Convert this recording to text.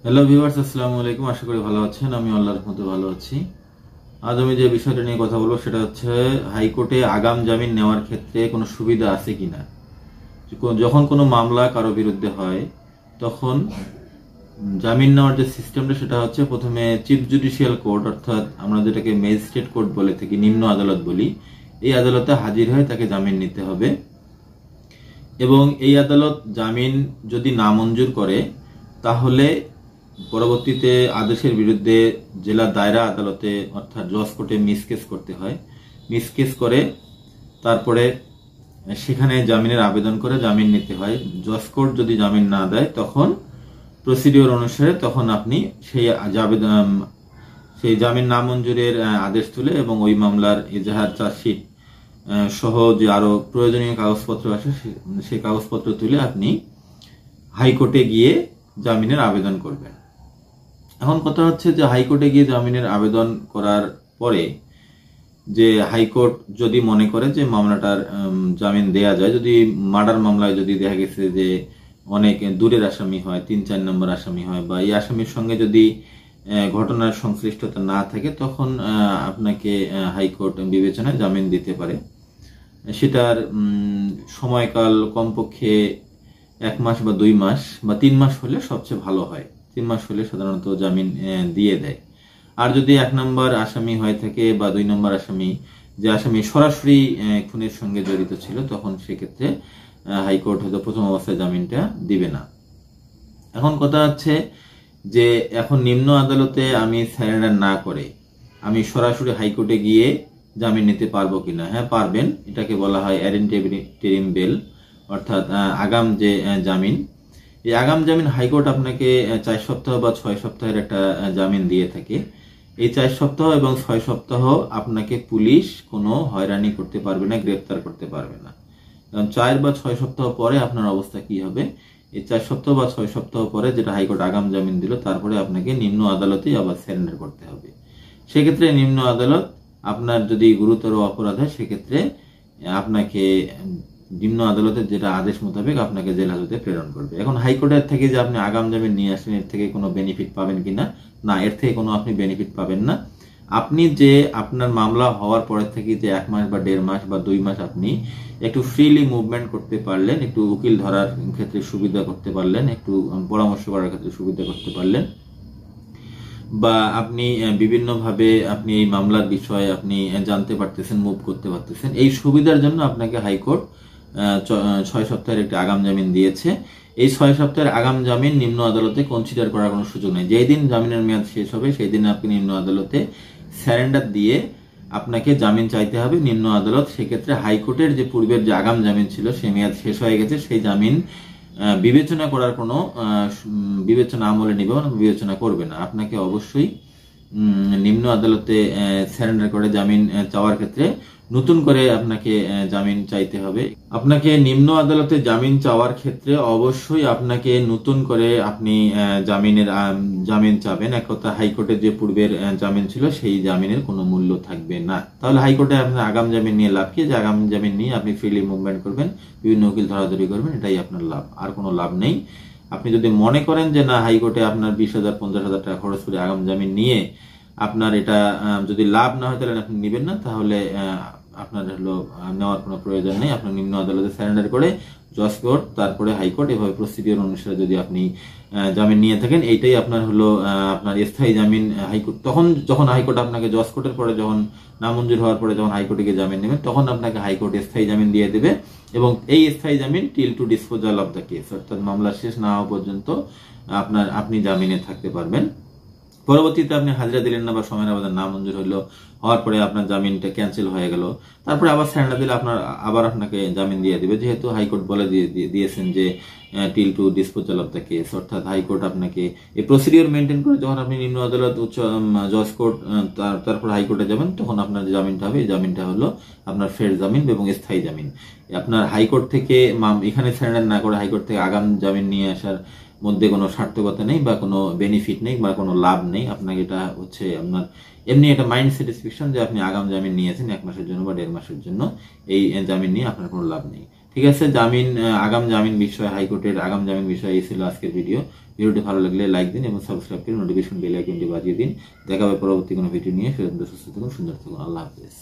Hello viewers, আসসালামু আলাইকুম। আশা করি ভালো আছেন। আমি আল্লাহর রহমতে ভালো আছি। আজ আমি যে বিষয়টা নিয়ে কথা বলবো সেটা হচ্ছে হাইকোর্টে আগাম জামিন নেওয়ার ক্ষেত্রে কোনো সুবিধা আছে কিনা। যখন কোনো মামলা কারো বিরুদ্ধে হয় তখন জামিন নেওয়ার যে সিস্টেমটা সেটা হচ্ছে প্রথমে চিফ জুডিশিয়াল কোর্ট, অর্থাৎ আমরা যেটাকে ম্যাজিস্ট্রেট কোর্ট বলে থাকি, নিম্ন আদালত বলি, এই আদালতে হাজির হয়ে তাকে জামিন নিতে হবে এবং এই আদালত জামিন যদি নামঞ্জুর করে তাহলে পরবর্তীতে আদেশের বিরুদ্ধে জেলা দায়রা আদালতে অর্থাৎ জজ কোর্টে মিসকেস করতে হয়। মিসকেস করে তারপরে সেখানে জামিনের আবেদন করে জামিন নিতে হয়। জজ কোর্ট যদি জামিন না দেয় তখন প্রসিডিওর অনুসারে তখন আপনি সেই জামিন নামঞ্জুরের আদেশ তুলে এবং ওই মামলার এজাহার চার্জশিট সহ যে আরো প্রয়োজনীয় কাগজপত্র আছে সেই কাগজপত্র তুলে আপনি হাইকোর্টে গিয়ে জামিনের আবেদন করবেন। এখন কথা হচ্ছে যে হাইকোর্টে গিয়ে জামিনের আবেদন করার পরে যে হাইকোর্ট যদি মনে করে যে মামলাটার জামিন দেয়া যায়, যদি মার্ডার মামলায় যদি দেখা গেছে যে অনেক দূরের আসামি হয়, ৩-৪ নম্বর আসামি হয়, বা এই আসামির সঙ্গে যদি ঘটনার সংশ্লিষ্টতা না থাকে তখন আপনাকে হাইকোর্ট বিবেচনায় জামিন দিতে পারে। সেটার সময়কাল কমপক্ষে 1 মাস বা 2 মাস বা 3 মাস হলে সবচেয়ে ভালো হয়। 3 মাস হলে সাধারণত জামিন দিয়ে দেয়। আর যদি 1 নম্বর আসামি হয়ে থাকে বা 2 নম্বর আসামি, যে আসামি সরাসরি খুনের সঙ্গে জড়িত ছিল, তখন সেক্ষেত্রে হাইকোর্ট হয়তো প্রথম অবস্থায় জামিনটা দিবে না। এখন কথা হচ্ছে যে এখন নিম্ন আদালতে আমি সারেন্ডার না করে আমি সরাসরি হাইকোর্টে গিয়ে জামিন নিতে পারবো কিনা? হ্যাঁ, পারবেন। এটাকে বলা হয় অ্যারেন্টেরিম বেল, অর্থাৎ আগাম যে জামিন। এই আগাম জামিন হাইকোর্ট আপনাকে 4 সপ্তাহ বা 6 সপ্তাহের একটা জামিন দিয়ে থাকে। এই 4 সপ্তাহ এবং 6 সপ্তাহ আপনাকে পুলিশ কোনো হয়রানি করতে পারবে না, গ্রেফতার করতে পারবে না। কারণ 4 বা 6 সপ্তাহ পরে আপনার অবস্থা কি হবে? এই 4 সপ্তাহ বা 6 সপ্তাহ পরে যেটা হাইকোর্ট আগাম জামিন দিল, তারপরে আপনাকে নিম্ন আদালতেই আবার সারেন্ডার করতে হবে। সেক্ষেত্রে নিম্ন আদালত আপনার যদি গুরুতর অপরাধ হয় সেক্ষেত্রে আপনাকে নিম্ন আদালতের যেটা আদেশ মোতাবেক আপনাকে জেল হাজতে প্রেরণ করবে। এখন হাইকোর্টের থেকে যে আপনি আগাম জামিন নিয়ে আসেন, এর থেকে কোনো বেনিফিট পাবেন কিনা? না, এর থেকে কোনো আপনি বেনিফিট পাবেন না। আপনি যে আপনার মামলা হওয়ার পরে থেকে যে 1 মাস বা 1.5 মাস বা 2 মাস আপনি একটু ফ্রিলি মুভমেন্ট করতে পারলেন, একটু উকিল ধরার ক্ষেত্রে সুবিধা করতে পারলেন, একটু পরামর্শ করার ক্ষেত্রে সুবিধা করতে পারলেন, বা আপনি বিভিন্নভাবে আপনি এই মামলার বিষয়ে আপনি জানতে পারতেছেন, মুভ করতে পারতেছেন, এই সুবিধার জন্য আপনাকে হাইকোর্ট 6 সপ্তাহের একটি আগাম জামিন দিয়েছে। এই 6 সপ্তাহের আগাম জামিন নিম্ন আদালতে কনসিডার করার কোনো সুযোগ নেই। যেই দিন জামিনের মেয়াদ শেষ হবে সেই দিন আপনি নিম্ন আদালতে সারেন্ডার দিয়ে আপনাকে জামিন চাইতে হবে। নিম্ন আদালত সেক্ষেত্রে হাইকোর্টের যে পূর্বের যে আগাম জামিন ছিল সেই মেয়াদ শেষ হয়ে গেছে, সেই জামিন বিবেচনা করার কোনো বিবেচনা আমলে নিবে না, বিবেচনা করবে না। আপনাকে অবশ্যই নিম্ন আদালতে সারেন্ডার করে জামিন চাওয়ার ক্ষেত্রে নতুন করে আপনাকে জামিন চাইতে হবে। আপনাকে নিম্ন আদালতে জামিন চাওয়ার ক্ষেত্রে অবশ্যই আপনাকে নতুন করে আপনি জামিন চাবেন। এক কথা, হাইকোর্টের যে পূর্বের জামিন ছিল সেই জামিনের কোনো মূল্য থাকবে না। তাহলে হাইকোর্টে আপনার আগাম জামিন নিয়ে লাভ কি? যে আগাম জামিন নিয়ে আপনি ফ্রিলি মুভমেন্ট করবেন, বিভিন্ন উকিল ধরাধরি করবেন, এটাই আপনার লাভ, আর কোনো লাভ নেই। আপনি যদি মনে করেন যে না, হাইকোর্টে আপনার 20,000-50,000 টাকা খরচ করে আগাম জামিন নিয়ে আপনার এটা যদি লাভ না হয় তাহলে আপনি নেবেন না, তাহলে আপনার নেওয়ার কোনো প্রয়োজন নেই। আপনার নিম্ন আদালতে সারেন্ডার করে জজ কোর্ট, তারপরে হাইকোর্ট, এভাবে প্রসিডিওর অনুসারে যদি আপনি জামিন নিয়ে থাকেন, এইটাই আপনার আপনার স্থায়ী জামিন। হাইকোর্ট যখন হাইকোর্ট আপনাকে জজ কোর্টের পরে যখন নামঞ্জুর হওয়ার পরে যখন হাইকোর্টে গিয়ে জামিন নেবেন, তখন আপনাকে হাইকোর্ট স্থায়ী জামিন দিয়ে দেবে এবং এই স্থায়ী জামিন till to disposal of the case, অর্থাৎ মামলা শেষ না হওয়া পর্যন্ত আপনি জামিনে থাকতে পারবেন। পরবর্তীতে আপনি হাজিরা দিলেন না বা সময়ের আবেদন না মঞ্জুর হওয়ার পরে আপনার জামিনটা ক্যান্সেল হয়ে গেল, তারপরে আবার সারেন্ডার দিলে আপনাকে জামিন দিয়ে দিবে, যেহেতু হাইকোর্ট বলে দিয়েছেন যে till to disposal of the case, অর্থাৎ হাইকোর্ট আপনাকে এই প্রসিডিওর মেনটেন করে যখন আপনি নিম্ন আদালত, উচ্চ জজ কোর্ট, তারপর হাইকোর্টে যাবেন, তখন আপনার যে জামিনটা হবে এই জামিনটা হলো আপনার ফের জামিন এবং স্থায়ী জামিন। আপনার হাইকোর্ট থেকে এখানে সারেন্ডার না করে হাইকোর্ট থেকে আগাম জামিন নিয়ে আসার মধ্যে কোনো সার্থকতা নেই বা কোনো বেনিফিট নেই বা কোনো লাভ নেই। আপনাকে এটা হচ্ছে আপনার এমনি একটা মাইন্ড স্যাটিসফ্যাকশন যে আপনি আগাম জামিন নিয়েছেন 1 মাসের জন্য বা 1.5 মাসের জন্য, এই জামিন নিয়ে আপনার কোনো লাভ নেই। ঠিক আছে, আগাম জামিন বিষয়, হাইকোর্টের আগাম জামিন বিষয় এই ছিল আজকের ভিডিওটি ভালো লাগলে লাইক দিন এবং সাবস্ক্রাইব করে নোটিফিকেশন বেল আইকনটি বাজিয়ে দিন। দেখা হবে পরবর্তী কোনো ভিডিও নিয়ে। সুন্দর থাকুন, সুন্দর থাকুন। আল্লাহ হাফেজ।